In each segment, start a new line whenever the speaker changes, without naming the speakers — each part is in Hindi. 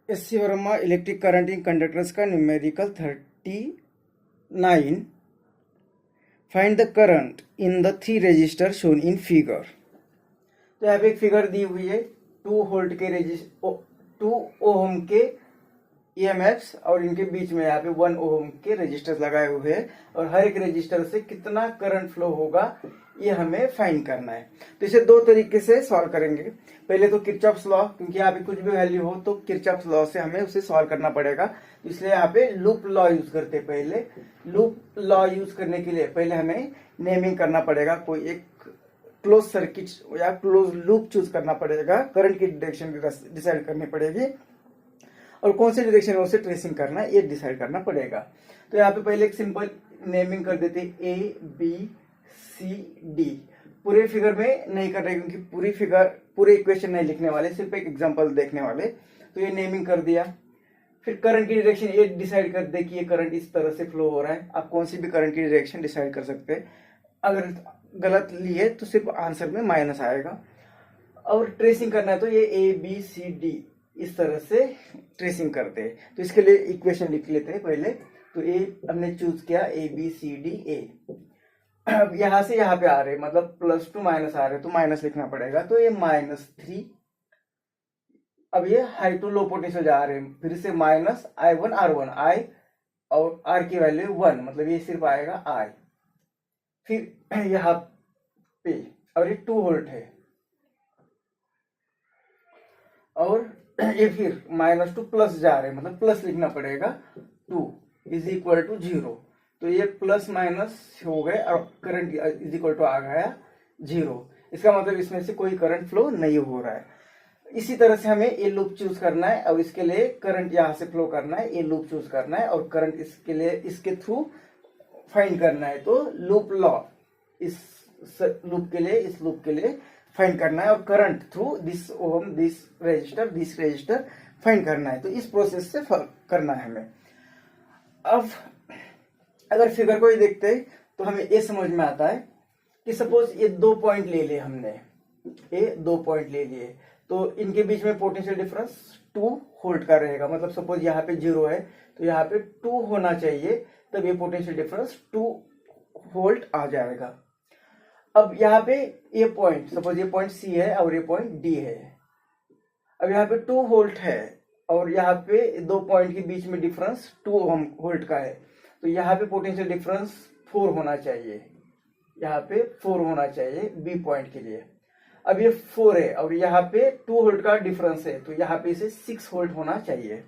SC. Verma electric current in conductors का numerical 39। Find the current in the 3 resistor shown in figure. तो यहाँ पे एक फिगर दी हुई है 2 वोल्ट के 2 ओम के ईएमएफ्स और इनके बीच में यहाँ पे 1 ओम के रेजिस्टर लगाए हुए हैं और हर एक रेजिस्टर से कितना करंट फ्लो होगा ये हमें फाइंड करना है। तो इसे दो तरीके से सॉल्व करेंगे। पहले तो किरचॉफ्स लॉ, क्योंकि यहाँ पे कुछ भी वैल्यू हो तो किरचॉफ्स लॉ से हमें उसे सॉल्व करना पड़ेगा, इसलिए यहाँ पे लूप लॉ यूज करते हैं। पहले लूप लॉ यूज करने के लिए पहले हमें नेमिंग करना पड़ेगा, कोई एक क्लोज सर्किट या क्लोज लूप चूज करना पड़ेगा, करंट की डायरेक्शन डिसाइड करनी पड़ेगी और कौन से डायरेक्शन में उसे ट्रेसिंग करना है ये डिसाइड करना पड़ेगा। तो यहाँ पे पहले एक सिंपल नेमिंग कर देते A B C D। पूरे फिगर में नहीं कर रहे क्योंकि पूरे इक्वेशन नहीं लिखने वाले, सिर्फ एक एग्जांपल देखने वाले। तो ये नेमिंग कर दिया। फिर करंट की डायरेक्शन ये डिसाइड कर दे कि ये करंट इस तरह से फ्लो हो रहा है। आप कौन सी भी करंट की डायरेक्शन डिसाइड कर सकते हैं। अगर गलत लिए तो सिर्फ आंसर में माइनस आएगा। और ट्रेसिंग करना है तो ये A B C D इस तरह से ट्रेसिंग करते हैं। तो इसके लिए इक्वेशन लिख लेते हैं पहले। तो ए हमने चूज किया ABCDA। अब यहां से यहाँ पे आ रहे मतलब +2 माइनस आ रहे तो माइनस लिखना पड़ेगा, तो ये -3। अब ये हाई टू लो पोटेंशियल जा रहे हैं, फिर से -I1R1 I और R की वैल्यू 1, मतलब ये सिर्फ आएगा I। फिर यहाँ पे और ये 2 वोल्ट है और ये फिर -2 प्लस जा रहे हैं, मतलब प्लस लिखना पड़ेगा। 2 = 0। तो ये प्लस माइनस हो गए और करंट = आ गया 0। इसका मतलब इसमें से कोई करंट फ्लो नहीं हो रहा है। इसी तरह से हमें ये लूप चूज करना है और इसके लिए करंट यहाँ से फ्लो करना है, ये लूप चूज करना है और करंट इसके लिए इसके थ्रू फाइंड करना है। तो लूप लॉ इस लूप के लिए फाइंड करना है और current through this ohm this resistor find करना है। तो इस प्रोसेस से करना है हमें। अब अगर फिगर को ही देखते हैं तो हमें ये समझ में आता है कि सपोज ये 2 पॉइंट ले लिए हमने, ये 2 पॉइंट ले लिए, तो इनके बीच में पोटेंशियल डिफरेंस 2 वोल्ट का रहेगा। मतलब सपोज यहाँ पे 0 है तो यहाँ पे 2 होना चाहिए, तब ये पोटेंशियल डिफरेंस 2 वोल्ट आ जाएगा। अब यहाँ पे ये पॉइंट, सपोज ये पॉइंट C है और ये पॉइंट D है। अब यहाँ पे 2 वोल्ट है और यहाँ पे 2 पॉइंट के बीच में डिफरेंस 2 वोल्ट का है, तो यहाँ पे पोटेंशियल डिफरेंस 4 होना चाहिए, यहाँ पे 4 होना चाहिए B पॉइंट के लिए। अब ये 4 है और यहाँ पे 2 वोल्ट का डिफरेंस है, तो यहाँ पे इसे 6 वोल्ट होना चाहिए।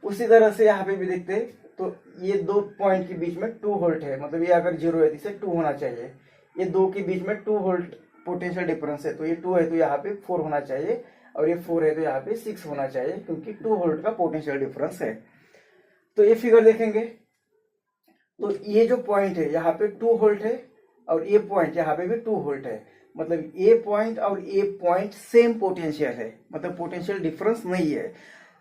उसी तरह से यहाँ पे भी देखते हैं तो ये 2 पॉइंट के बीच में 2 वोल्ट है, मतलब ये अगर 0 है तो इसे 2 होना चाहिए। ये 2 के बीच में 2 वोल्ट पोटेंशियल डिफरेंस है, तो ये 2 है तो यहाँ पे 4 होना चाहिए और ये 4 है तो यहाँ पे 6 होना चाहिए, क्योंकि 2 वोल्ट का पोटेंशियल डिफरेंस है। तो ये फिगर देखेंगे तो ये जो पॉइंट है यहाँ पे 2 वोल्ट है और ये पॉइंट यहाँ पे भी 2 वोल्ट है, मतलब ये पॉइंट और ये पॉइंट सेम पोटेंशियल है, मतलब पोटेंशियल डिफरेंस नहीं है।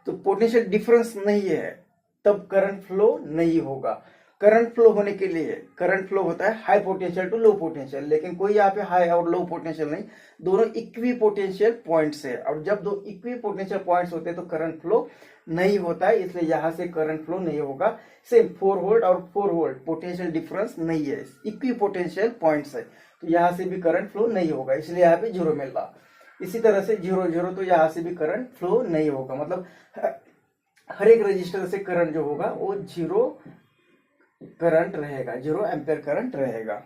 तो पोटेंशियल डिफरेंस नहीं है तब करंट फ्लो नहीं होगा। करंट फ्लो होने के लिए करंट फ्लो होता है high potential to low potential, लेकिन कोई यहाँ पे हाई और लो पोटेंशियल नहीं, दोनों इक्वी पोटेंशियल पॉइंट्स है। और जब दो इक्वी पोटेंशियल पॉइंट्स होते हैं तो करंट फ्लो नहीं होता है, इसलिए यहाँ से करंट फ्लो नहीं होगा। सेम 4 वोल्ट और 4 वोल्ट पोटेंशियल डिफरेंस नहीं है, इक्वी पोटेंशियल पॉइंट्स है, तो यहाँ से भी करंट फ्लो नहीं होगा, इसलिए यहाँ पे 0 मिल रहा। इसी तरह से 0 0 तो यहाँ से भी करंट फ्लो नहीं होगा, मतलब हर एक रजिस्टर से करंट जो होगा वो 0 करंट रहेगा, 0 एम्पियर करंट रहेगा।